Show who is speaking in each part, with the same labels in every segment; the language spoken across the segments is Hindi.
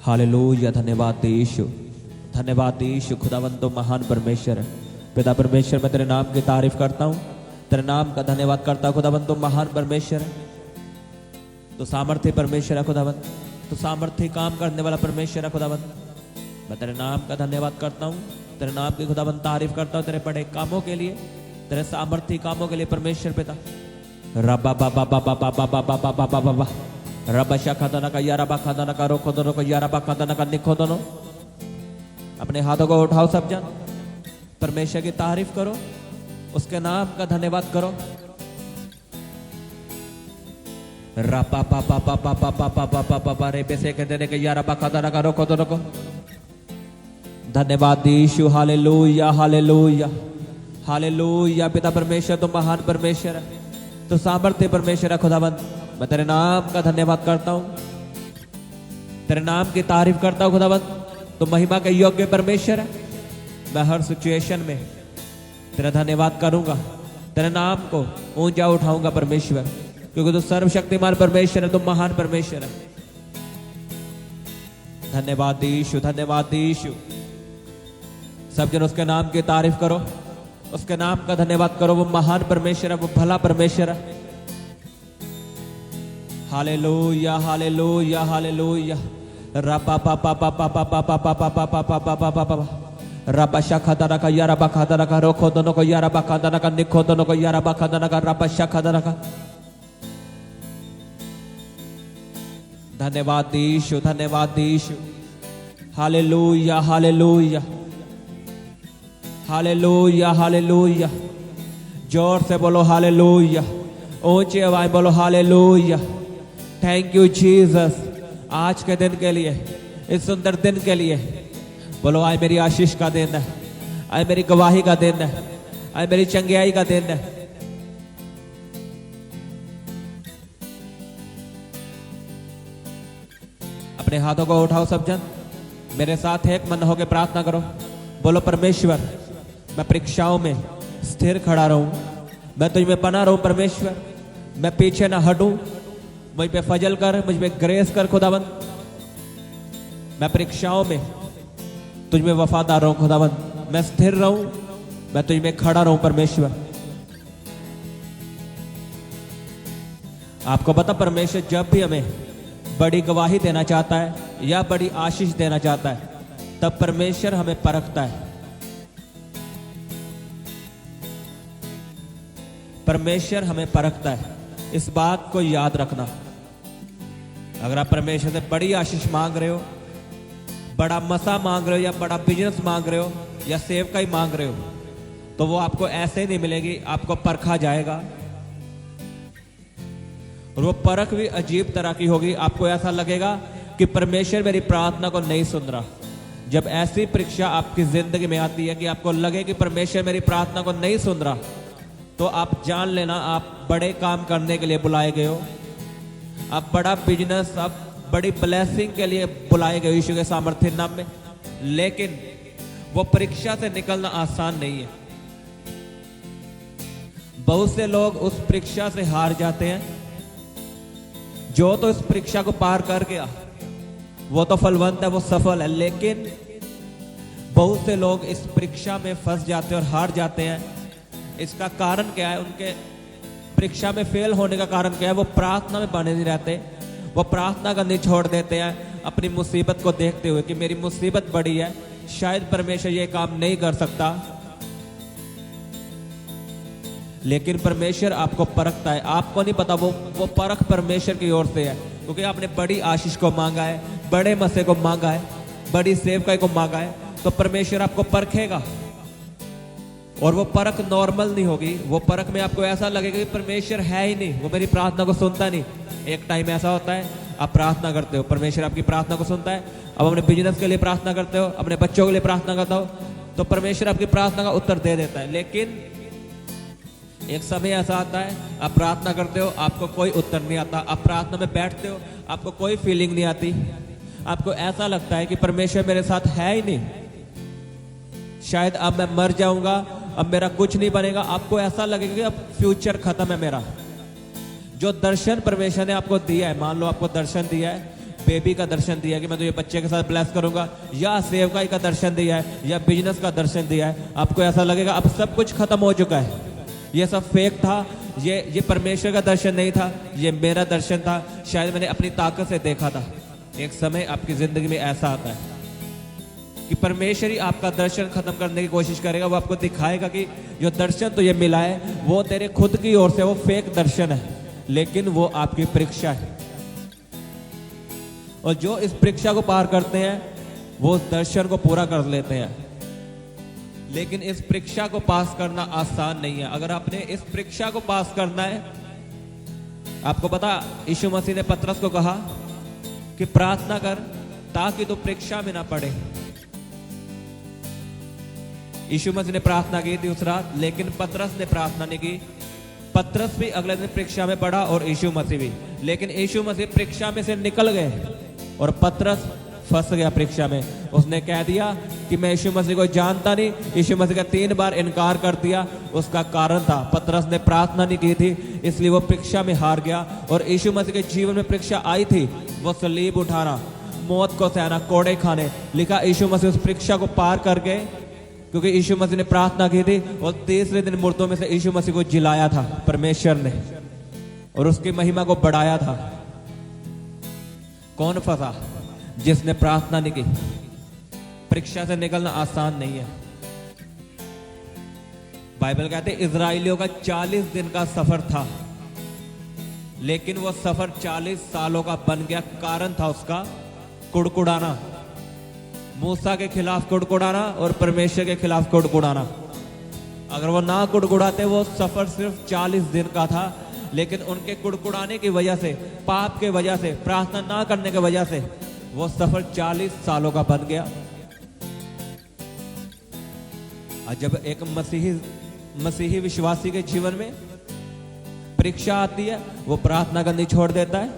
Speaker 1: हालेलुया। धन्यवाद यीशु, धन्यवाद यीशु। खुदावंद तो महान परमेश्वर है। पिता परमेश्वर, मैं तेरे नाम की तारीफ करता हूँ, तेरे नाम का धन्यवाद करता हूँ। खुदावंद तो महान परमेश्वर है, तो सामर्थ्य परमेश्वर है। खुदावंद तो सामर्थ्य काम करने वाला परमेश्वर है। खुदावंद मैं तेरे नाम का धन्यवाद करता हूँ, तेरे नाम की खुदावंद तारीफ करता हूँ, तेरे बड़े कामों के लिए, तेरे सामर्थ्य कामों के लिए परमेश्वर पिता। रबा बाबा बाबा बाबा बाबा बाबा बाबा रबा शाखादाना का यारा बाखादाना का रोको दोनों को यारा बाखादाना का निखो दोनों। अपने हाथों को उठाओ सब जन, परमेश्वर की तारीफ करो, उसके नाम का धन्यवाद करो। रबा बाबा बाबा बाबा बाबा बाबा रे बेसे के देने के यारा बाखादाना का रोको दोनों को। धन्यवाद यीशु। Hallelujah hallelujah hallelujah. पिता परमेश्वर तो महान परमेश्वर है, तो सामर्थ्य परमेश्वर है। खुदावंद मैं तेरे नाम का धन्यवाद करता हूँ, तेरे नाम की तारीफ करता हूँ। खुदावंद तो महिमा के योग्य परमेश्वर है। मैं हर सिचुएशन में तेरा धन्यवाद करूंगा, तेरे नाम को ऊंचा उठाऊंगा परमेश्वर, क्योंकि तू सर्वशक्तिमान परमेश्वर है, तो महान परमेश्वर है। धन्यवाद यीशु, धन्यवाद यीशु। सब जन उसके नाम की तारीफ करो, उसके नाम का धन्यवाद करो। वो महान परमेश्वर है, वो भला परमेश्वर है। Hallelujah hallelujah hallelujah. रबा बाबा बाबा बाबा बाबा बाबा बाबा बाबा बाबा रबा शाखादाना का यारा बाखादाना का रोको दोनों को यारा बाखादाना का निखो दोनों को यारा बाखादाना का रबा शाखादाना का। धन्यवाद यीशु, धन्यवाद Yeshu. Hallelujah hallelujah hallelujah hallelujah. जोर से बोलो हालेलुया, ऊंची आवाज बोलो हालेलुया। थैंक यू जीसस, आज के दिन के लिए, इस सुंदर दिन के लिए। बोलो आज मेरी आशीष का दिन है, आज मेरी गवाही का दिन है, आज मेरी चंगियाई का दिन है। अपने हाथों को उठाओ सब जन, मेरे साथ एक मन होकर प्रार्थना करो। बोलो परमेश्वर, मैं परीक्षाओं में स्थिर खड़ा रहूं, मैं तुझ में बना रहूं परमेश्वर, मैं पीछे ना हटूं। मुझ पे फजल कर, मुझ पे ग्रेस कर खुदावंद। मैं परीक्षाओं में तुझ में वफादार रहूं खुदावंद, मैं स्थिर रहूं, मैं तुझ में खड़ा रहूं परमेश्वर। आपको पता परमेश्वर जब भी हमें बड़ी गवाही देना चाहता है या बड़ी आशीष देना चाहता है, तब परमेश्वर हमें परखता है। परमेश्वर हमें परखता है, इस बात को याद रखना। अगर आप परमेश्वर से बड़ी आशीष मांग रहे हो, बड़ा मसा मांग रहे हो, या बड़ा बिजनेस मांग रहे हो, या सेवकाई मांग रहे हो, तो वो आपको ऐसे नहीं मिलेगी, आपको परखा जाएगा। और वो परख भी अजीब तरह की होगी। आपको ऐसा लगेगा कि परमेश्वर मेरी प्रार्थना को नहीं सुन रहा। जब ऐसी परीक्षा आपकी जिंदगी में आती है कि आपको लगे कि परमेश्वर मेरी प्रार्थना को नहीं सुन रहा, तो आप जान लेना आप बड़े काम करने के लिए बुलाए गए हो। आप बड़ा बिजनेस, आप बड़ी ब्लेसिंग के लिए बुलाए गए यीशु के सामर्थ्य नाम में। लेकिन वो परीक्षा से निकलना आसान नहीं है। बहुत से लोग उस परीक्षा से हार जाते हैं। जो तो इस परीक्षा को पार कर गया वो तो फलवंत है, वो सफल है। लेकिन बहुत से लोग इस परीक्षा में फंस जाते हैं और हार जाते हैं। इसका कारण क्या है? उनके परीक्षा में फेल होने का कारण क्या है? वो प्रार्थना में बने नहीं रहते, वो प्रार्थना करनी छोड़ देते हैं अपनी मुसीबत को देखते हुए कि मेरी मुसीबत बड़ी है, शायद परमेश्वर ये काम नहीं कर सकता। लेकिन परमेश्वर आपको परखता है। आपको नहीं पता वो परख परमेश्वर की ओर से है, क्योंकि आपने बड़ी आशीष को मांगा है, बड़े मसे को मांगा है, बड़ी सेवकाई को मांगा है, तो परमेश्वर आपको परखेगा। और वो परख नॉर्मल नहीं होगी। वो परख में आपको ऐसा लगेगा कि परमेश्वर है ही नहीं, वो मेरी प्रार्थना को सुनता नहीं। एक टाइम ऐसा होता है, आप प्रार्थना करते हो, परमेश्वर आपकी प्रार्थना को सुनता है। अब अपने बिजनेस के लिए प्रार्थना करते हो, अपने बच्चों के लिए प्रार्थना करता हो, तो परमेश्वर आपकी प्रार्थना का उत्तर दे देता है। लेकिन एक समय ऐसा आता है, आप प्रार्थना करते हो, आपको कोई उत्तर नहीं आता। आप प्रार्थना में बैठते हो, आपको कोई फीलिंग नहीं आती। आपको ऐसा लगता है कि परमेश्वर मेरे साथ है ही नहीं, शायद अब मैं मर जाऊंगा, अब मेरा कुछ नहीं बनेगा। आपको ऐसा लगेगा कि अब फ्यूचर खत्म है मेरा। जो दर्शन परमेश्वर ने आपको दिया है, मान लो आपको दर्शन दिया है, बेबी का दर्शन दिया है कि मैं तुझे बच्चे के साथ ब्लेस करूंगा, या सेवकाई का दर्शन दिया है, या बिजनेस का दर्शन दिया है, आपको ऐसा लगेगा अब सब कुछ खत्म हो चुका है, ये सब फेक था, ये परमेश्वर का दर्शन नहीं था, ये मेरा दर्शन था, शायद मैंने अपनी ताकत से देखा था। एक समय आपकी जिंदगी में ऐसा आता है कि परमेश्वर ही आपका दर्शन खत्म करने की कोशिश करेगा। वो आपको दिखाएगा कि जो दर्शन तुझे मिला है वो तेरे खुद की ओर से, वो फेक दर्शन है, लेकिन वो आपकी परीक्षा है। और जो इस परीक्षा को पार करते हैं वो उस दर्शन को पूरा कर लेते हैं। लेकिन इस परीक्षा को पास करना आसान नहीं है। अगर आपने इस परीक्षा को पास करना है, आपको पता यीशु मसीह ने पतरस को कहा कि प्रार्थना कर ताकि तू परीक्षा में ना पड़े। यीशु मसीह ने प्रार्थना की थी उस रात, लेकिन पतरस ने प्रार्थना नहीं की। पतरस भी अगले दिन परीक्षा में पड़ा और यीशु मसीह भी, लेकिन यीशु मसीह परीक्षा में से निकल गए और पतरस फंस गया परीक्षा में। उसने कह दिया कि मैं यीशु मसीह को जानता नहीं। यीशु मसीह का 3 बार इनकार कर दिया। उसका कारण था पतरस ने प्रार्थना नहीं की थी, इसलिए वो परीक्षा में हार गया। और यीशु मसीह के जीवन में परीक्षा आई थी, वो सलीब उठाना, मौत को सहना, कोड़े खाने। लिखा यीशु मसीह उस परीक्षा को पार कर गए क्योंकि यीशु मसीह ने प्रार्थना की थी। और तीसरे दिन मुर्दों में से यीशु मसीह को जिलाया था परमेश्वर ने, और उसकी महिमा को बढ़ाया था। कौन फंसा? जिसने प्रार्थना नहीं की। परीक्षा से निकलना आसान नहीं है। बाइबल कहते इजराइलियों का 40 दिन का सफर था, लेकिन वो सफर 40 सालों का बन गया। कारण था उसका कुड़कुड़ाना, मूसा के खिलाफ कुड़कुड़ाना और परमेश्वर के खिलाफ कुड़कुड़ाना। अगर वो ना कुड़कुड़ाते वो सफर सिर्फ 40 दिन का था, लेकिन उनके कुड़कुड़ाने की वजह से, पाप के वजह से, प्रार्थना ना करने की वजह से वो सफर 40 सालों का बन गया। और जब एक मसीही विश्वासी के जीवन में परीक्षा आती है, वो प्रार्थना करनी छोड़ देता है,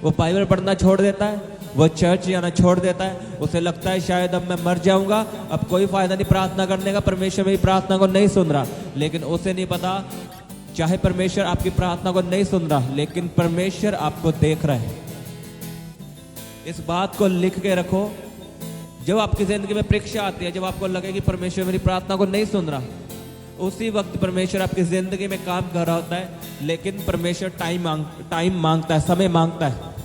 Speaker 1: वो बाइबल पढ़ना छोड़ देता है, वो चर्च जाना छोड़ देता है। उसे लगता है शायद अब मैं मर जाऊंगा, अब कोई फायदा नहीं प्रार्थना करने का, परमेश्वर मेरी प्रार्थना को नहीं सुन रहा। लेकिन उसे नहीं पता, चाहे परमेश्वर आपकी प्रार्थना को नहीं सुन रहा, लेकिन परमेश्वर आपको देख रहा है। इस बात को लिख के रखो। जब आपकी जिंदगी में परीक्षा आती है, जब आपको लगे कि परमेश्वर मेरी प्रार्थना को नहीं सुन रहा, उसी वक्त परमेश्वर आपकी जिंदगी में काम कर रहा होता है। लेकिन परमेश्वर टाइम मांगता है, समय मांगता है।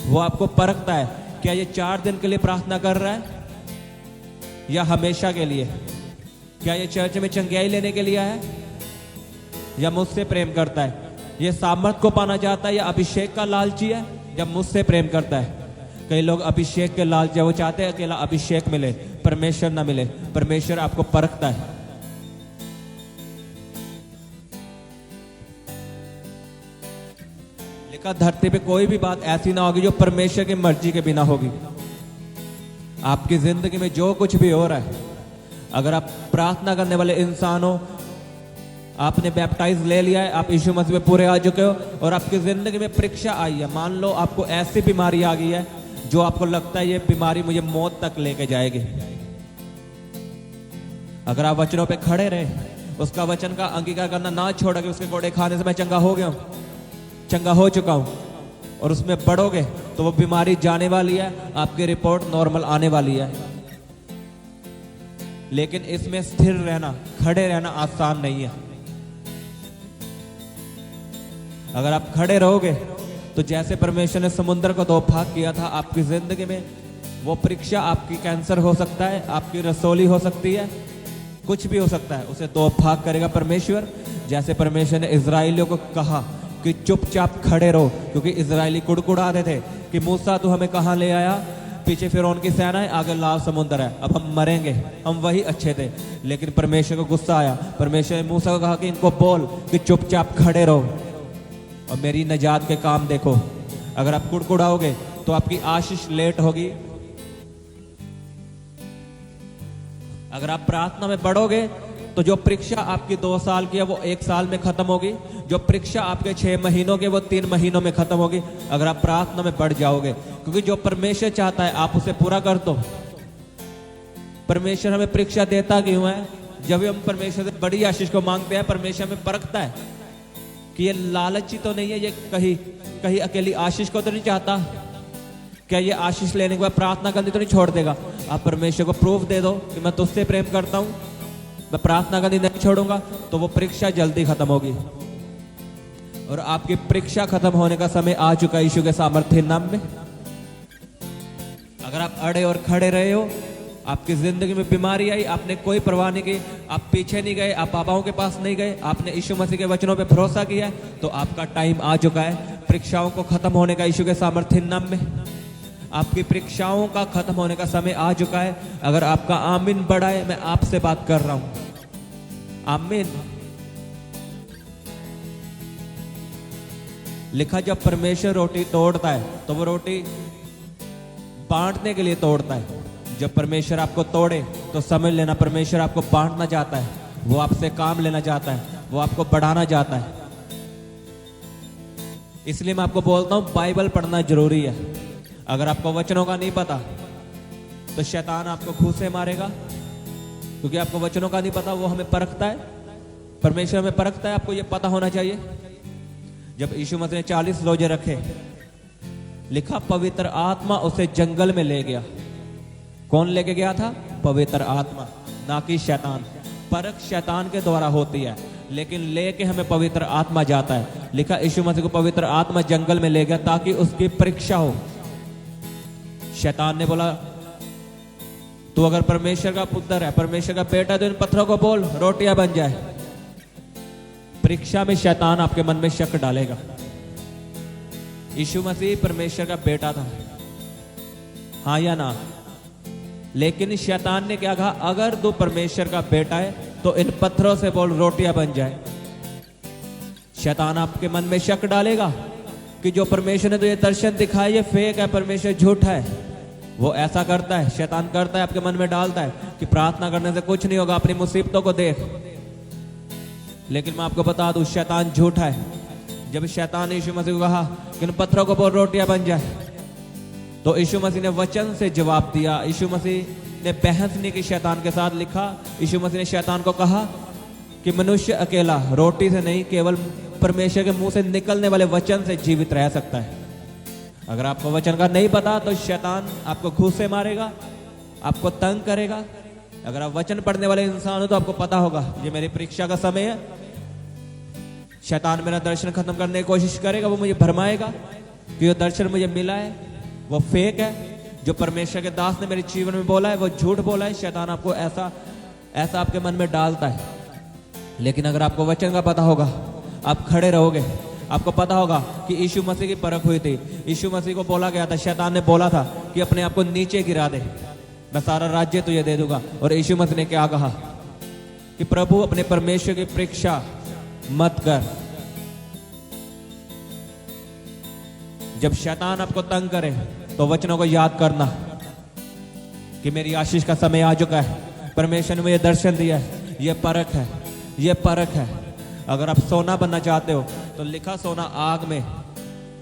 Speaker 1: वो आपको परखता है, क्या ये 4 दिन के लिए प्रार्थना कर रहा है या हमेशा के लिए? क्या ये चर्च में चंगियाई लेने के लिए है या मुझसे प्रेम करता है? ये सामर्थ को पाना चाहता है या अभिषेक का लालची है या मुझसे प्रेम करता है? कई लोग अभिषेक के लालची है, वो चाहते हैं अकेला अभिषेक मिले, परमेश्वर ना मिले। परमेश्वर आपको परखता है। लिखा धरती पे कोई भी बात ऐसी ना होगी जो परमेश्वर की मर्जी के बिना होगी। आपकी जिंदगी में जो कुछ भी हो रहा है, अगर आप प्रार्थना करने वाले इंसान हो, आपने बैप्टाइज ले लिया है, आप यीशु मसीह में पूरे आ चुके हो और आपकी जिंदगी में परीक्षा आई है, मान लो आपको ऐसी बीमारी आ गई है जो आपको लगता है ये बीमारी मुझे मौत तक लेके जाएगी। अगर आप वचनों पे खड़े रहे, उसका वचन का अंगीकार करना ना छोड़ा कि उसके कोड़े खाने से मैं चंगा हो गया हूं, चंगा हो चुका हूं, और उसमें बढ़ोगे तो वो बीमारी जाने वाली है, आपकी रिपोर्ट नॉर्मल आने वाली है। लेकिन इसमें स्थिर रहना, खड़े रहना आसान नहीं है। अगर आप खड़े रहोगे तो जैसे परमेश्वर ने समुद्र को 2 भाग किया था, आपकी जिंदगी में वो परीक्षा, आपकी कैंसर हो सकता है, आपकी रसोली हो सकती है, कुछ भी हो सकता है, उसे 2 भाग करेगा परमेश्वर। जैसे परमेश्वर ने इजराइलियों को कहा कि चुपचाप खड़े रहो, क्योंकि इजराइली कुड़कुड़ा रहे थे कि मूसा तू हमें कहां ले आया, पीछे फिरौन की सेना है, आगे लाल समुद्र है, अब हम मरेंगे, हम वही अच्छे थे। लेकिन परमेश्वर को गुस्सा आया। परमेश्वर ने मूसा को कहा कि इनको बोल कि चुपचाप खड़े रहो और मेरी निजात के काम देखो। अगर आप कुड़कुड़ाओगे तो आपकी आशीष लेट होगी। अगर आप प्रार्थना में बढ़ोगे तो जो परीक्षा आपकी 2 साल की है वो 1 साल में खत्म होगी, जो परीक्षा आपके 6 महीनों की वो 3 महीनों में खत्म होगी, अगर आप प्रार्थना में बढ़ जाओगे। क्योंकि जो परमेश्वर चाहता है आप उसे पूरा कर दो। परमेश्वर हमें परीक्षा देता क्यों है? जब भी हम परमेश्वर से बड़ी आशीष को मांगते हैं, परमेश्वर हमें परखता है कि ये लालची तो नहीं है, ये कहीं अकेली आशीष को तो नहीं चाहता, क्या ये आशीष लेने के बाद प्रार्थना करनी तो नहीं छोड़ देगा? आप परमेश्वर को प्रूफ दे दो कि मैं तुझसे प्रेम करता हूं, मैं प्रार्थना करनी नहीं छोड़ूंगा, तो वो परीक्षा जल्दी खत्म होगी। और आपकी परीक्षा खत्म होने का समय आ चुका है यीशु के सामर्थ्य नाम में। अगर आप अड़े और खड़े रहे हो, आपकी जिंदगी में बीमारी आई, आपने कोई परवाह नहीं की, आप पीछे नहीं गए, आप बाबाओं के पास नहीं गए, आपने यीशु मसीह के वचनों पे भरोसा किया है, तो आपका टाइम आ चुका है परीक्षाओं को खत्म होने का यीशु के सामर्थ्य नाम में। आपकी परीक्षाओं का खत्म होने का समय आ चुका है। अगर आपका आमीन बड़ा है, मैं आपसे बात कर रहा हूं। आमीन। लिखा जब परमेश्वर रोटी तोड़ता है तो वो रोटी बांटने के लिए तोड़ता है। जब परमेश्वर आपको तोड़े तो समझ लेना परमेश्वर आपको बांटना चाहता है, वो आपसे काम लेना चाहता है, वो आपको बढ़ाना चाहता है। इसलिए मैं आपको बोलता हूं बाइबल पढ़ना जरूरी है। अगर आपको वचनों का नहीं पता तो शैतान आपको घूंसे मारेगा, क्योंकि आपको वचनों का नहीं पता। वो हमें परखता है, परमेश्वर हमें परखता है, आपको ये पता होना चाहिए। जब यीशु मसीह ने 40 रोजे रखे, लिखा पवित्र आत्मा उसे जंगल में ले गया। कौन लेके गया था? पवित्र आत्मा, ना कि शैतान। परख शैतान के द्वारा होती है, लेकिन लेके हमें पवित्र आत्मा जाता है। लिखा यीशु मसीह को पवित्र आत्मा जंगल में ले गया ताकि उसकी परीक्षा हो। शैतान ने बोला तू अगर परमेश्वर का पुत्र है, परमेश्वर का बेटा, तो इन पत्थरों को बोल रोटियां बन जाए। परीक्षा में शैतान आपके मन में शक डालेगा। यीशु मसीह परमेश्वर का बेटा था, हाँ या ना? लेकिन शैतान ने क्या कहा? अगर तू परमेश्वर का बेटा है तो इन पत्थरों से बोल रोटियां बन जाए। शैतान आपके मन में शक डालेगा कि जो परमेश्वर ने तो ये दर्शन दिखाया ये फेक है, परमेश्वर झूठा है। वो ऐसा करता है, शैतान करता है, आपके मन में डालता है कि प्रार्थना करने से कुछ नहीं होगा, अपनी मुसीबतों को देख। लेकिन मैं आपको बता दूं शैतान झूठा है। जब शैतान ने यीशु मसीह को कहा कि इन पत्थरों को बोल रोटियां बन जाए, तो यीशु मसीह ने वचन से जवाब दिया। यीशु मसीह ने बहस नहीं की शैतान के साथ। लिखा यीशु मसीह ने शैतान को कहा कि मनुष्य अकेला रोटी से नहीं, केवल परमेश्वर के मुंह से निकलने वाले वचन से जीवित रह सकता है। अगर आपको वचन का नहीं पता तो शैतान आपको घूंसे मारेगा, आपको तंग करेगा। अगर आप वचन पढ़ने वाले इंसान हो तो आपको पता होगा ये मेरी परीक्षा का समय है। शैतान मेरा दर्शन खत्म करने की कोशिश करेगा, वो मुझे भरमाएगा कि जो दर्शन मुझे मिला है वो फेक है। जो परमेश्वर के दास ने मेरे जीवन में बोला है वो झूठ बोला है। शैतान आपको ऐसा आपके मन में डालता है। लेकिन अगर आपको वचन का पता होगा, आप खड़े रहोगे। आपको पता होगा कि यीशु मसीह की परख हुई थी। यीशु मसीह को बोला गया था, शैतान ने बोला था कि अपने आप को नीचे गिरा दे, मैं सारा राज्य तुझे दे दूंगा। और यीशु मसीह ने क्या कहा कि प्रभु अपने परमेश्वर की परीक्षा मत कर। जब शैतान आपको तंग करे तो वचनों को याद करना कि मेरी आशीष का समय आ चुका है, परमेश्वर ने मुझे दर्शन दिया है, ये परख है, ये परख है। अगर आप सोना बनना चाहते हो तो लिखा सोना आग में,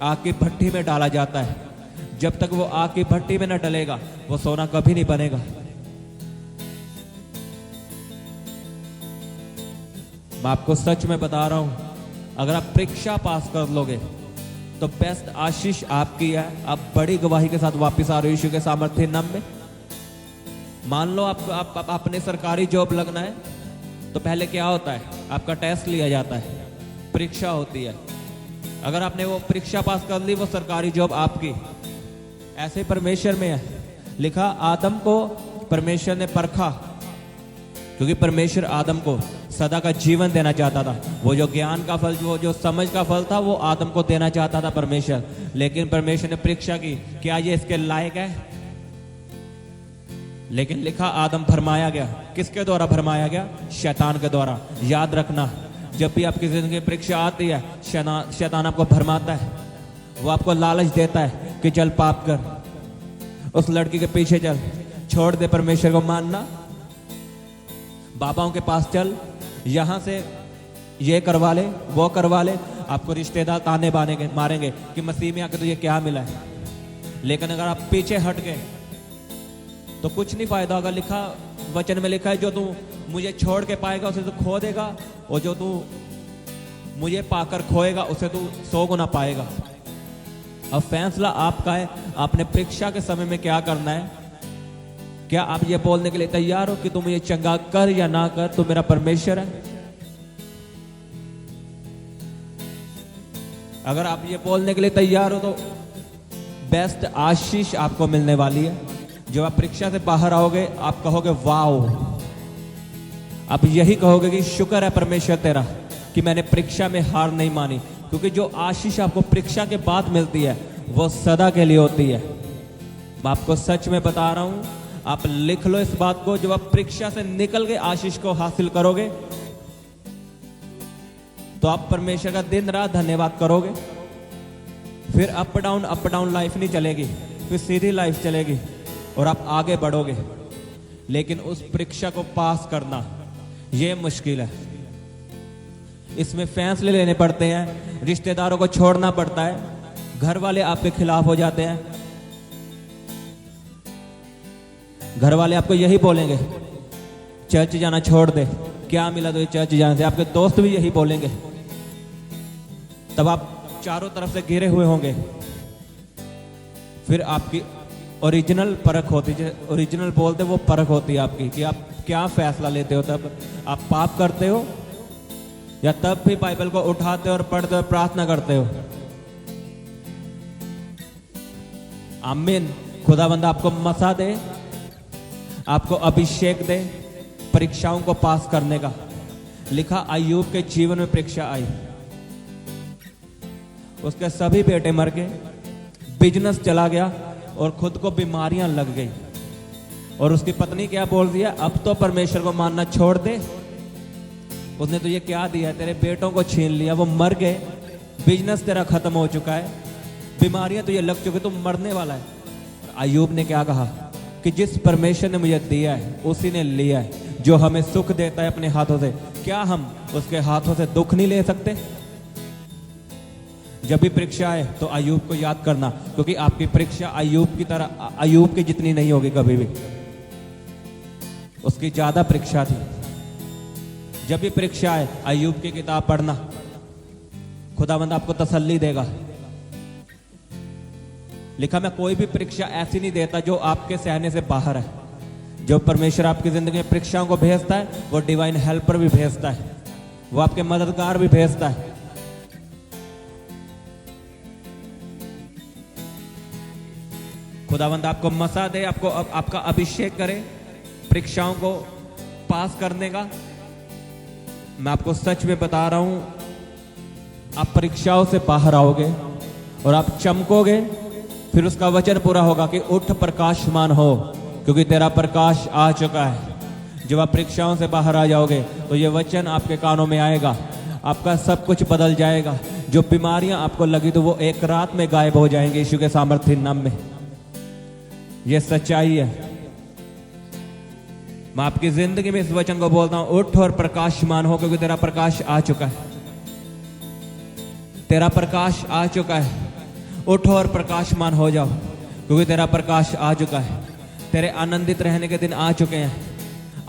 Speaker 1: आग की भट्टी में डाला जाता है। जब तक वो आग की भट्टी में न डलेगा वो सोना कभी नहीं बनेगा। मैं आपको सच में बता रहा हूं, अगर आप परीक्षा पास कर लोगे तो बेस्ट आशीष आपकी है। आप बड़ी गवाही के साथ वापस आ रहे हो यीशु के सामर्थ्य नाम में। मान लो आप अपने सरकारी जॉब लगना है तो पहले क्या होता है? आपका टेस्ट लिया जाता है, परीक्षा होती है। अगर आपने वो परीक्षा पास कर ली, वो सरकारी जॉब आपकी। ऐसे परमेश्वर में है, लिखा आदम को परमेश्वर ने परखा क्योंकि परमेश्वर आदम को सदा का जीवन देना चाहता था। वो जो ज्ञान का फल, वो जो समझ का फल था, वो आदम को देना चाहता था परमेश्वर। लेकिन परमेश्वर ने परीक्षा की, क्या ये इसके लायक है? लेकिन लिखा आदम भरमाया गया। किसके द्वारा भरमाया गया? शैतान के द्वारा। याद रखना, जब भी आपकी जिंदगी में परीक्षा आती है, शैतान आपको भरमाता है। वो आपको लालच देता है कि चल पाप कर, उस लड़की के पीछे चल, छोड़ दे परमेश्वर को मानना, बाबाओं के पास चल, यहां से ये करवा ले, वो करवा ले। आपको रिश्तेदार ताने मारेंगे कि मसीह में आके तुझे क्या मिला है। लेकिन अगर आप पीछे हट गए तो कुछ नहीं फायदा होगा। लिखा वचन में लिखा है, जो तू मुझे छोड़ के पाएगा उसे तू खो देगा, और जो तू मुझे पाकर खोएगा उसे तू 100 गुना पाएगा। अब फैसला आपका है, आपने परीक्षा के समय में क्या करना है। क्या आप ये बोलने के लिए तैयार हो कि तुम ये चंगा कर या ना कर, तू मेरा परमेश्वर है। अगर आप ये बोलने के लिए तैयार हो तो बेस्ट आशीष आपको मिलने वाली है। जब आप परीक्षा से बाहर आओगे आप कहोगे वाओ, आप यही कहोगे कि शुक्र है परमेश्वर तेरा कि मैंने परीक्षा में हार नहीं मानी, क्योंकि जो आशीष आपको परीक्षा के बाद मिलती है वो सदा के लिए होती है। मैं आपको सच में बता रहा हूं, आप लिख लो इस बात को, जब आप परीक्षा से निकल के आशीष को हासिल करोगे तो आप परमेश्वर का दिन रात धन्यवाद करोगे। फिर अप डाउन लाइफ नहीं चलेगी, फिर सीधी लाइफ चलेगी और आप आगे बढ़ोगे। लेकिन उस परीक्षा को पास करना ये मुश्किल है। इसमें फैसले लेने पड़ते हैं, रिश्तेदारों को छोड़ना पड़ता है, घर वाले आपके खिलाफ हो जाते हैं। घर वाले आपको यही बोलेंगे चर्च जाना छोड़ दे, क्या मिला तो ये चर्च जाने से। आपके दोस्त भी यही बोलेंगे। तब आप चारों तरफ से घिरे हुए होंगे। फिर आपकी ओरिजिनल परख होती है, ओरिजिनल बोलते वो परख होती है आपकी कि आप क्या फैसला लेते हो। तब आप पाप करते हो या तब भी बाइबल को उठाते हो और पढ़ते हो, प्रार्थना करते हो। आमीन। खुदावंद आपको मसा दे, आपको अभिषेक दे परीक्षाओं को पास करने का। लिखा अय्यूब के जीवन में परीक्षा आई, उसके सभी बेटे मर गए, बिजनेस चला गया और खुद को बीमारियां लग गई। और उसकी पत्नी क्या बोल दिया, अब तो परमेश्वर को मानना छोड़ दे, उसने तुझे क्या दिया, तेरे बेटों को छीन लिया, वो मर गए, बिजनेस तेरा खत्म हो चुका है, बीमारियां तुझे लग चुकी, तुम मरने वाला है। अय्यूब ने क्या कहा कि जिस परमेश्वर ने मुझे दिया है उसी ने लिया है, जो हमें सुख देता है अपने हाथों से, क्या हम उसके हाथों से दुख नहीं ले सकते। जब भी परीक्षा आए तो अय्यूब को याद करना, क्योंकि आपकी परीक्षा अय्यूब की तरह, अय्यूब की जितनी नहीं होगी कभी भी, उसकी ज्यादा परीक्षा थी। जब भी परीक्षा आए अय्यूब की किताब पढ़ना, खुदावंद आपको तसल्ली देगा। लिखा मैं कोई भी परीक्षा ऐसी नहीं देता जो आपके सहने से बाहर है। जो परमेश्वर आपकी जिंदगी में परीक्षाओं को भेजता है वो डिवाइन हेल्पर भी भेजता है, वो आपके मददगार भी भेजता है। खुदावंद आपको मसा दे, आपको आपका अभिषेक करे परीक्षाओं को पास करने का। मैं आपको सच में बता रहा हूं, आप परीक्षाओं से बाहर आओगे और आप चमकोगे। फिर उसका वचन पूरा होगा कि उठ प्रकाशमान हो, क्योंकि तेरा प्रकाश आ चुका है। जब आप परीक्षाओं से बाहर आ जाओगे तो ये वचन आपके कानों में आएगा, आपका सब कुछ बदल जाएगा। जो बीमारियां आपको लगी तो वो एक रात में गायब हो जाएंगे यीशु के सामर्थ्य नाम में। ये सच्चाई है। मैं आपकी जिंदगी में इस वचन को बोलता हूं, उठ और प्रकाशमान हो, क्योंकि तेरा प्रकाश आ चुका है। तेरा प्रकाश आ चुका है। उठो और प्रकाशमान हो जाओ, क्योंकि तेरा प्रकाश आ चुका है। तेरे आनंदित रहने के दिन आ चुके हैं,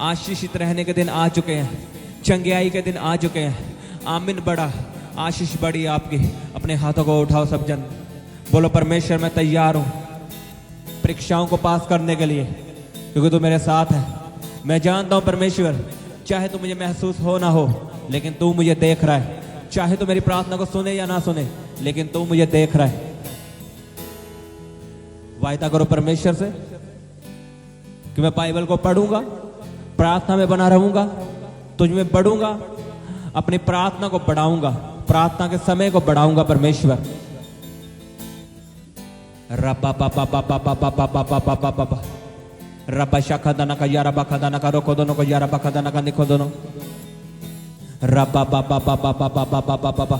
Speaker 1: आशीषित रहने के दिन आ चुके हैं, चंगियाई के दिन आ चुके हैं। आमीन। बड़ा आशीष बड़ी आपकी। अपने हाथों को उठाओ सब जन, बोलो परमेश्वर मैं तैयार हूं परीक्षाओं को पास करने के लिए, क्योंकि तू मेरे साथ है। मैं जानता हूं परमेश्वर, चाहे तू मुझे महसूस हो ना हो, लेकिन तू मुझे देख रहा है। चाहे तू मेरी प्रार्थना को सुने या ना सुने, लेकिन तू मुझे देख रहा है। वायदा करो परमेश्वर से कि मैं बाइबल को पढ़ूंगा, प्रार्थना में बना रहूंगा, तुझ में बढ़ूंगा, अपनी प्रार्थना को बढ़ाऊंगा, प्रार्थना के समय को बढ़ाऊंगा परमेश्वर। रब्बा पापा पापा पापा पापा पापा पापा रब्बा शाखा दाना का यारा बाखा दाना का रोको दोनों को यारा बाखा दाना का निको दोनों रब्बा पापा पापा पापा पापा पापा।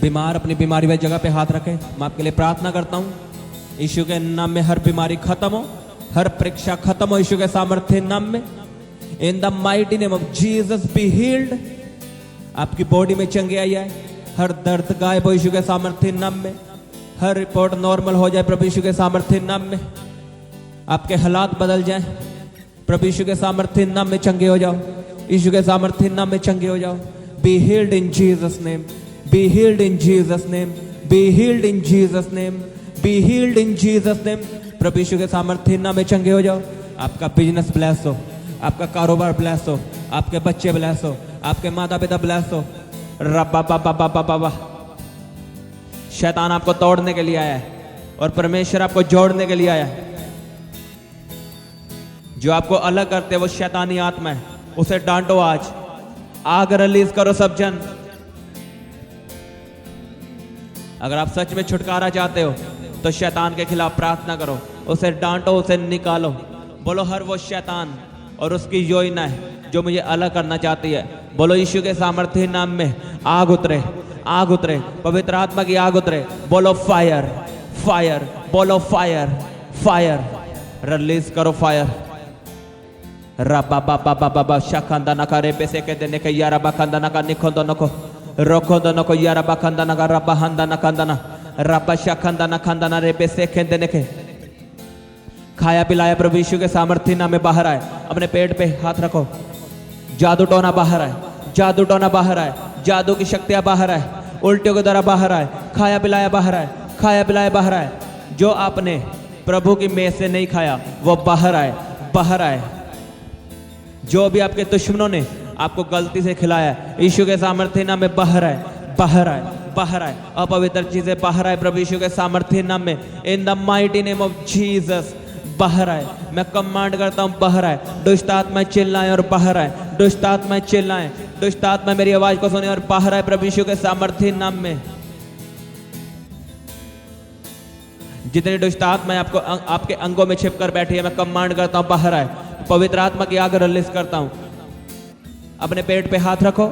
Speaker 1: बीमार अपनी बीमारी वाली जगह पे हाथ रखें। मैं आपके लिए प्रार्थना करता हूं, यीशु के नाम में हर बीमारी खत्म हो, हर परीक्षा खत्म हो यीशु के सामर्थ्य नाम में। In the mighty name of Jesus be healed. आपकी बॉडी में चंगी आई है, हर दर्द गायब हो यीशु के सामर्थ्य नाम में। हर रिपोर्ट नॉर्मल हो जाए प्रभु यीशु के सामर्थ्य नाम में। आपके हालात बदल जाएं प्रभु यीशु के सामर्थ्य नाम में। चंगे हो जाओ यीशु के सामर्थ्य नाम में, चंगे हो जाओ। Be healed in Jesus' name. Be healed in Jesus' name. Be healed in Jesus' name. Be healed in Jesus' name. प्रभु यीशु के सामर्थ्य नाम में चंगे हो जाओ। आपका बिजनेस ब्लेस हो, आपका कारोबार ब्लेस हो, आपके बच्चे ब्लेस हो, आपके माता पिता ब्लेस हो। रब्बा बाबा बाबा बाबा। शैतान आपको तोड़ने के लिए आया है और परमेश्वर आपको जोड़ने के लिए आया है। जो आपको अलग करते वो शैतानी आत्मा है, उसे डांटो आज। आग रिलीज करो सब जन। अगर आप सच में छुटकारा चाहते हो तो शैतान के खिलाफ प्रार्थना करो, उसे डांटो, उसे निकालो। बोलो हर वो शैतान और उसकी योजना है जो मुझे अलग करना चाहती है, बोलो यीशु के सामर्थ्य नाम में आग उतरे, आग उतरे, पवित्र आत्मा की आग उतरे। बोलो फायर, फायर, बोलो फायर, फायर, रिलीज करो फायर। रबा बाबा बाबा बाबा शाखंदा नका रे बेसे के देने के यारा बखंदा नका निखोंदो नको रोखोंदो नको यारा बखंदा नका रबा हंदा नकंदा ना रबा शाखंदा नखंदा ना रे बेसे के देने के। खाया पिलाया प्रभु यीशु के सामर्थ्य नाम में बाहर आए। अपने पेट पे हाथ रखो। जादू टोना बाहर आए, जादू टोना बाहर आए, जादू की शक्तियां बाहर आए, उल्टियों के द्वारा बाहर आए। खाया पिलाया बाहर आए, खाया पिलाया बाहर आए। जो आपने प्रभु की मेज से नहीं खाया वो बाहर आए, बाहर आए। जो भी आपके दुश्मनों ने आपको गलती से खिलाया, यीशु के सामर्थ्य नाम में बाहर आए, बाहर आए, बाहर आए। अपवित्र चीजें बाहर आए प्रभु यीशु के सामर्थ्य नाम में। In the mighty name of Jesus बाहर आए। मैं कमांड करता हूं बाहर आए। दुष्ट आत्माएं चिल्लाएं और बाहर आए। दुष्ट आत्माएं चिल्लाएं, दुष्ट आत्मा मेरी आवाज को सुने और बाहर आए प्रभु यीशु के सामर्थ्य नाम में। जितनी दुष्ट आत्माएं आपको आपके अंगों में छिपकर बैठी है, मैं कमांड करता हूं बाहर आए। पवित्र आत्मा की आग रिलीज करता हूं। अपने पेट पे हाथ रखो।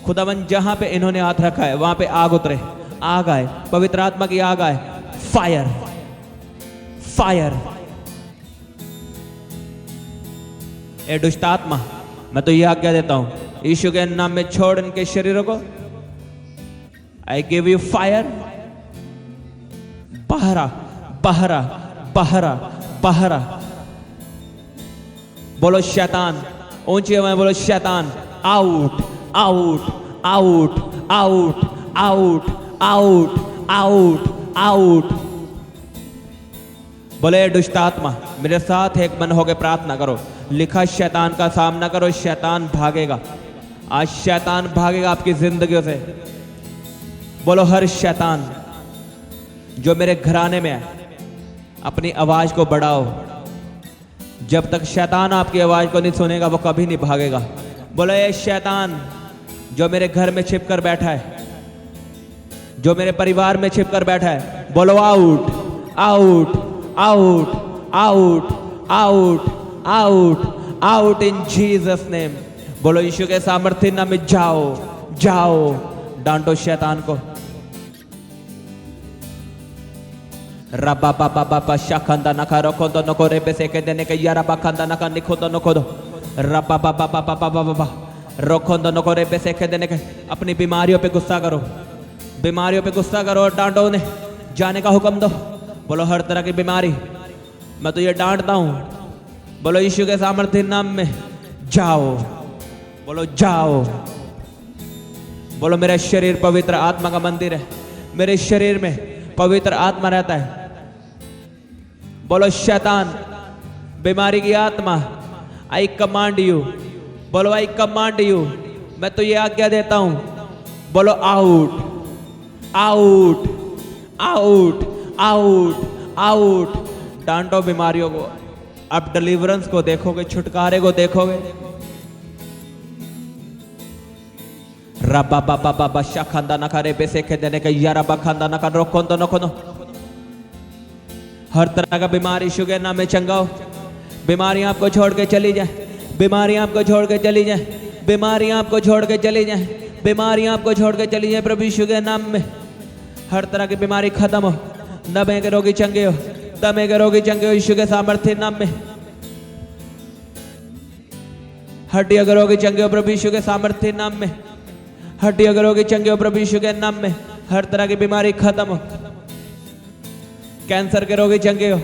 Speaker 1: खुदावन जहां पे इन्होंने हाथ रखा है वहां पे आग उतरे, आग आए, पवित्र आत्मा की आग आए। Fire, fire. ए दुष्ट आत्मा, मैं तो यह आज्ञा देता हूं, यीशु के नाम में छोड़ इनके शरीरों को। I give you fire. बहरा, बहरा, बहरा, बहरा। बोलो शैतान, ऊंची आवाज बोलो शैतान, out, out, out, out, out, out, out, out. बोले दुष्ट आत्मा, मेरे साथ एक मन होकर प्रार्थना करो। लिखा शैतान का सामना करो, शैतान भागेगा। आज शैतान भागेगा आपकी जिंदगियों से। बोलो हर शैतान जो मेरे घराने में है, अपनी आवाज को बढ़ाओ। जब तक शैतान आपकी आवाज को नहीं सुनेगा वो कभी नहीं भागेगा। बोलो ये शैतान जो मेरे घर में छिपकर बैठा है, जो मेरे परिवार में छिपकर बैठा है, बोलो out, out, out, out, out, out, out in Jesus name. बोलो यीशु के सामर्थ्य नाम में जाओ, जाओ। डांटो शैतान को। रबा बाबा बाबा शाखंदा नका रोखोंदो नको रे बेसे के देने के यारा बखंदा नका निखोंदो नको दो। रबा बाबा बाबा बाबा बाबा रोखोंदो नको रे बेसे के देने के। अपनी बीमारियों पे गुस्सा करो, बीमारियों पे गुस्सा करो और डांटो उन्हें, जाने का हुक्म दो। बोलो हर तरह की बीमारी मैं तो ये डांटता हूं, बोलो यीशु के सामर्थ्य नाम में जाओ। बोलो जाओ। बोलो मेरा शरीर पवित्र आत्मा का मंदिर है, मेरे शरीर में पवित्र आत्मा रहता है। बोलो शैतान, बीमारी की आत्मा, आई कमांड यू। बोलो आई कमांड यू, मैं तो ये आज्ञा देता हूं। बोलो out, out, out, out, out. डांटो बीमारियों को। अब डिलीवरेंस को देखोगे, छुटकारे को देखोगे। रबा बाबा बाबा शाखंदा नका रे बेसे के देने के यारा बखंदा नका रोकोंदो नको दो। हर तरह का बीमारी यीशु के नाम में चंगाओ। बीमारियां आपको छोड़ के चली जाए, बीमारियां आपको छोड़ के चली जाए, बीमारियां आपको छोड़ के चली जाए, बीमारियां आपको छोड़ के चली जाए प्रभु यीशु के नाम में। हर तरह की बीमारी खत्म हो। दमे के रोगी चंगे हो, दमे के रोगी चंगे हो यीशु के सामर्थ्य नाम में। हड्डियों के रोगी चंगे हो प्रभु यीशु के सामर्थ्य नाम में। हड्डियों के रोगी चंगे हो प्रभु यीशु के नाम में। हर तरह की बीमारी खत्म हो। कैंसर के रोगी चंगे हो,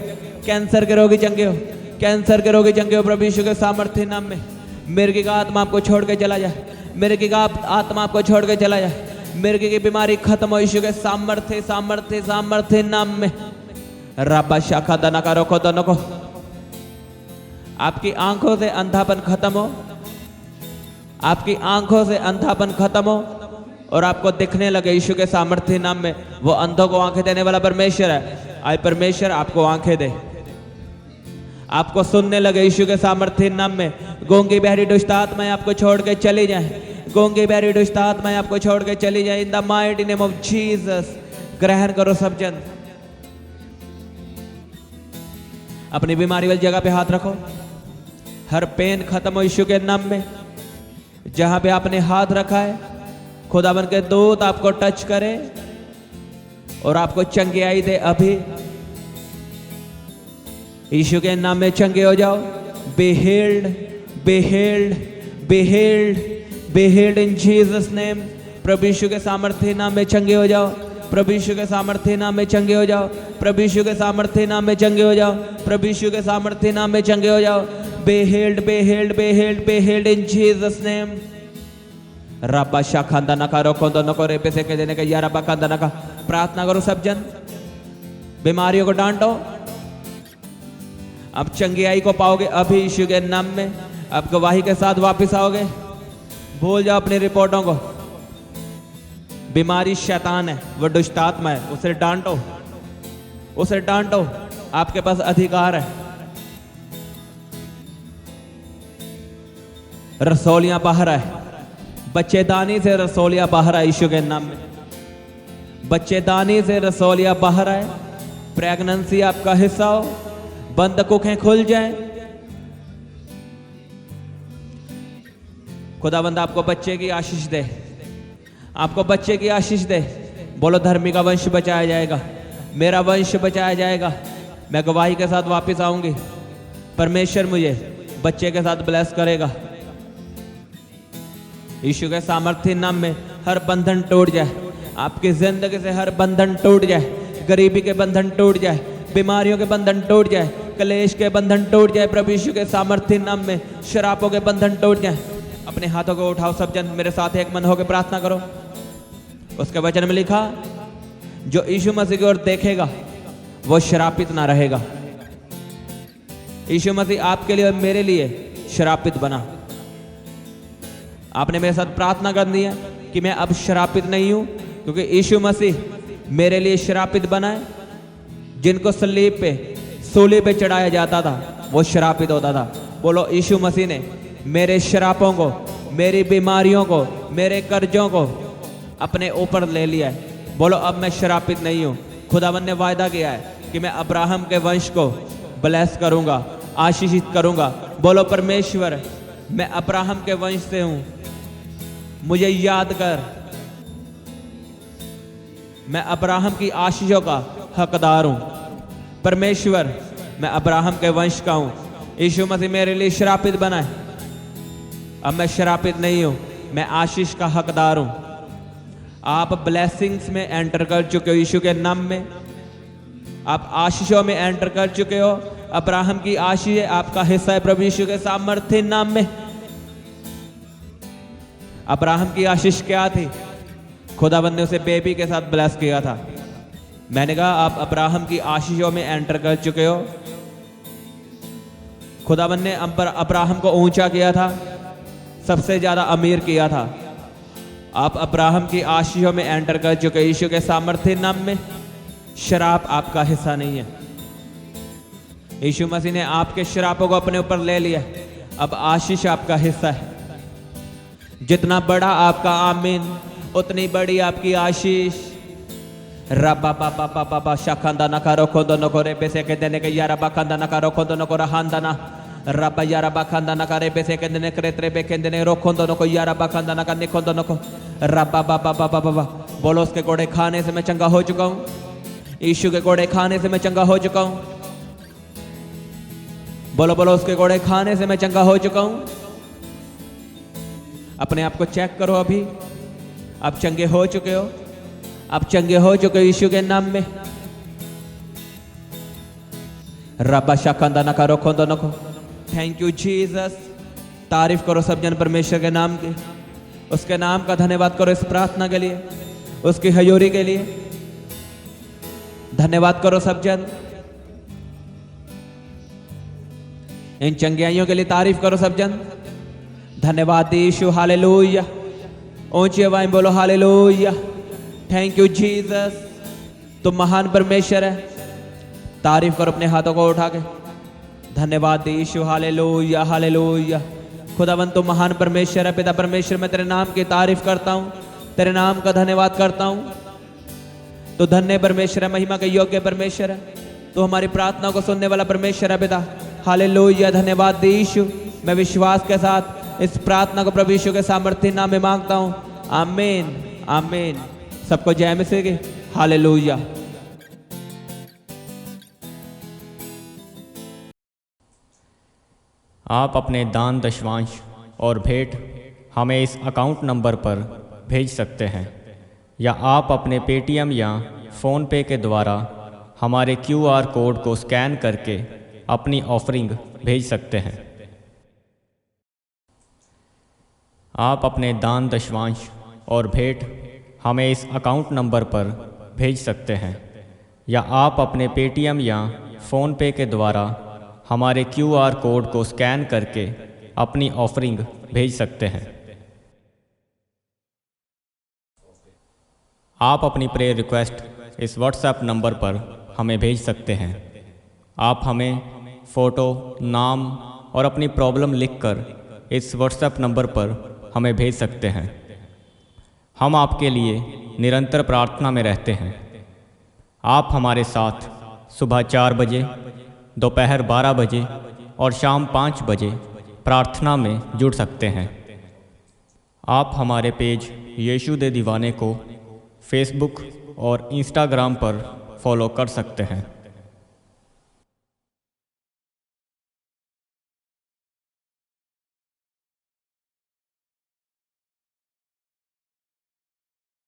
Speaker 1: कैंसर के रोगी चंगे हो, कैंसर के रोगी चंगे हो प्रभु यीशु के सामर्थ्य नाम में। मिर्गी का आत्मा आपको छोड़ के चला जाए, मिर्गी का आत्मा आपको छोड़ के चला जाए, मिर्गी की बीमारी खत्म हो यीशु के सामर्थ्य सामर्थ्य सामर्थ्य नाम में। रब्बा शाखा दना का रोको दोनों को, आपकी आंखों से अंधापन खत्म हो, आपकी आंखों से अंधापन खत्म हो और आपको दिखने लगे यीशु के सामर्थ्य नाम में। वो अंधों को आंखें देने वाला परमेश्वर है। आए परमेश्वर आपको आंखें दे, आपको सुनने लगे यीशु के सामर्थ्य नाम में। गूंगी बहरी दुष्ट आत्माएं आपको छोड़ के चली जाए, गूंगी बहरी दुष्ट आत्माएं आपको छोड़ के चली जाए in the mighty name of Jesus. ग्रहण करो सब जन, अपनी बीमारी वाली जगह पे हाथ रखो, हर पेन खत्म हो यीशु के नाम में। जहां पे आपने हाथ रखा है खुदावन के दूत आपको टच करे और आपको चंगियाई दे अभी यीशु के नाम में। चंगे हो जाओ, be healed, be healed, be healed, be healed in Jesus name. प्रभु यीशु के सामर्थ्य नाम में चंगे हो जाओ, प्रभु यीशु के सामर्थ्य नाम में चंगे हो जाओ, प्रभु यीशु के सामर्थ्य नाम में चंगे हो जाओ, प्रभु यीशु के सामर्थ्य नाम में चंगे हो जाओ। Be healed, be healed, be healed, be healed in Jesus name. रब्बा शाखंदा नका रोकोंदो नको रे पे से के देने के या रब्बा कंदा नका। प्रार्थना करो सब जन, बीमारियों को डांटो, अब चंगियाई को पाओगे अभी यीशु के नाम में। अब गवाही के साथ वापस आओगे, भूल जाओ अपनी रिपोर्टों को। बीमारी शैतान है, वो दुष्ट आत्मा है, उसे डांटो, उसे डांटो, आपके पास अधिकार है। रसौलियां बाहर आए, बच्चेदानी से रसौलियां बाहर आए यीशु के नाम में। बच्चेदानी से रसौलियां बाहर आए, प्रेगनेंसी आपका हिस्सा हो, बंद कुखें खुल जाए। खुदाबंद आपको बच्चे की आशीष दे, आपको बच्चे की आशीष दे। बोलो धर्मी का वंश बचाया जाएगा, मेरा वंश बचाया जाएगा। मैं गवाही के साथ वापस आऊंगी, परमेश्वर मुझे बच्चे के साथ ब्लेस करेगा। यीशु के सामर्थ्य नाम में हर बंधन टूट जाए, आपकी जिंदगी से हर बंधन टूट जाए, गरीबी के बंधन टूट जाए, बीमारियों के बंधन टूट जाए, क्लेश के बंधन टूट जाए प्रभु यीशु के सामर्थ्य नाम में। शराबों के बंधन टूट जाए। अपने हाथों को उठाओ सब जन, मेरे साथ एक मन होकर प्रार्थना करो। उसके वचन में लिखा, जो यीशु मसीह की ओर देखेगा वो श्रापित ना रहेगा। यीशु मसीह आपके लिए और मेरे लिए श्रापित बना। आपने मेरे साथ प्रार्थना करनी है कि मैं अब श्रापित नहीं हूं, क्योंकि यीशु मसीह मेरे लिए श्रापित बना है। जिनको सलीब पे, सूली पे चढ़ाया जाता था वो श्रापित होता था। बोलो यीशु मसीह ने मेरे श्रापों को, मेरी बीमारियों को, मेरे कर्जों को अपने ऊपर ले लिया है। बोलो अब मैं श्रापित नहीं हूं। खुदावन ने वायदा किया है कि मैं अब्राहम के वंश को ब्लेस करूंगा, आशीषित करूंगा। बोलो परमेश्वर, मैं अब्राहम के वंश से हूं, मुझे याद कर। मैं अब्राहम की आशीषों का हकदार हूं। परमेश्वर, मैं अब्राहम के वंश का हूं। यीशु मसीह मेरे लिए श्रापित बना है, अब मैं श्रापित नहीं हूं, मैं आशीष का हकदार हूं। आप ब्लेसिंग्स में एंटर कर चुके हो यीशु के नाम में। आप आशीषों में एंटर कर चुके हो। अब्राहम की आशीष आपका हिस्सा है प्रभु यीशु के सामर्थ्य नाम में। अब्राहम की आशीष क्या थी? खुदावंद ने उसे बेबी के साथ ब्लेस किया था। मैंने कहा आप अब्राहम की आशीषों में एंटर कर चुके हो। खुदावंद ने अब्राहम को ऊंचा किया था, सबसे ज्यादा अमीर किया था। आप अब्राहम की आशीषों में एंटर कर चुके यीशु के सामर्थ्य नाम में। शराब आपका हिस्सा नहीं है। यीशु मसीह ने आपके श्रापों को अपने ऊपर ले लिया, अब आशीष आपका हिस्सा है। जितना बड़ा आपका आमीन, उतनी बड़ी आपकी आशीष। रब्बा पापा पापा पापा शाखंदा नकारो खोदो नको रे पैसे के देने के यारा बाखंदा नकारो खोदो नको रहांदा रब्बा यारा बाखंदा नकारे पैसे के देने क्रेत्रे पे के देने रोखोंदो नको यारा बाखंदा नका निखोंदो नको रब्बा पापा पापा पापा। बोलो उसके कोड़े खाने से मैं चंगा हो चुका हूँ। यीशु के कोड़े खाने से मैं चंगा हो चुका हूँ। बोलो बोलो, उसके कोड़े खाने से मैं चंगा हो चुका हूँ। अपने आप को चेक करो, अभी आप चंगे हो चुके हो, आप चंगे हो चुके हो यीशु के नाम में। रब्बा शाखंदा नका रोखोंदो नको। Thank you Jesus. तारीफ करो सब जन परमेश्वर के नाम की। उसके नाम का धन्यवाद करो इस प्रार्थना के लिए, उसकी हजूरी के लिए। धन्यवाद करो सब जन, इन चंगियाइयों के लिए तारीफ करो सब जन। धन्यवाद यीशु, हालेलुया। ऊंची आवाज़ में बोलो हालेलुया। थैंक यू जीसस, तुम महान परमेश्वर है। तारीफ करो अपने हाथों को उठा के। धन्यवाद यीशु, हालेलुया हालेलुया। खुदावन तुम महान परमेश्वर है। पिता परमेश्वर, मैं तेरे नाम की तारीफ करता हूँ, तेरे नाम का धन्यवाद करता हूँ। तो धन्य परमेश्वर है, महिमा के योग्य परमेश्वर है, तो हमारी प्रार्थना को सुनने वाला परमेश्वर है पिता। हालेलुया। धन्यवाद यीशु। मैं विश्वास के साथ इस प्रार्थना को प्रभु यीशु के सामर्थ्य नाम में मांगता हूँ। आमीन आमीन। सबको जय मसीह की। हालेलुया।
Speaker 2: आप अपने दान दशवांश और भेंट हमें इस अकाउंट नंबर पर भेज सकते हैं, या आप अपने पेटीएम या फ़ोनपे के द्वारा हमारे QR कोड को स्कैन करके अपनी ऑफरिंग भेज सकते हैं। आप अपने दान दशवांश और भेंट हमें इस अकाउंट नंबर पर भेज सकते हैं, या आप अपने पेटीएम या फ़ोनपे के द्वारा हमारे QR कोड को स्कैन करके अपनी ऑफरिंग भेज सकते हैं। आप अपनी प्रेयर रिक्वेस्ट इस व्हाट्सएप नंबर पर हमें भेज सकते हैं। आप हमें फ़ोटो, नाम और अपनी प्रॉब्लम लिखकर इस व्हाट्सएप नंबर पर हमें भेज सकते हैं। हम आपके लिए निरंतर प्रार्थना में रहते हैं। आप हमारे साथ सुबह 4 बजे, दोपहर 12 बजे और शाम 5 बजे प्रार्थना में जुड़ सकते हैं। आप हमारे पेज यीशु दे दीवाने को फेसबुक और इंस्टाग्राम पर फॉलो कर सकते हैं।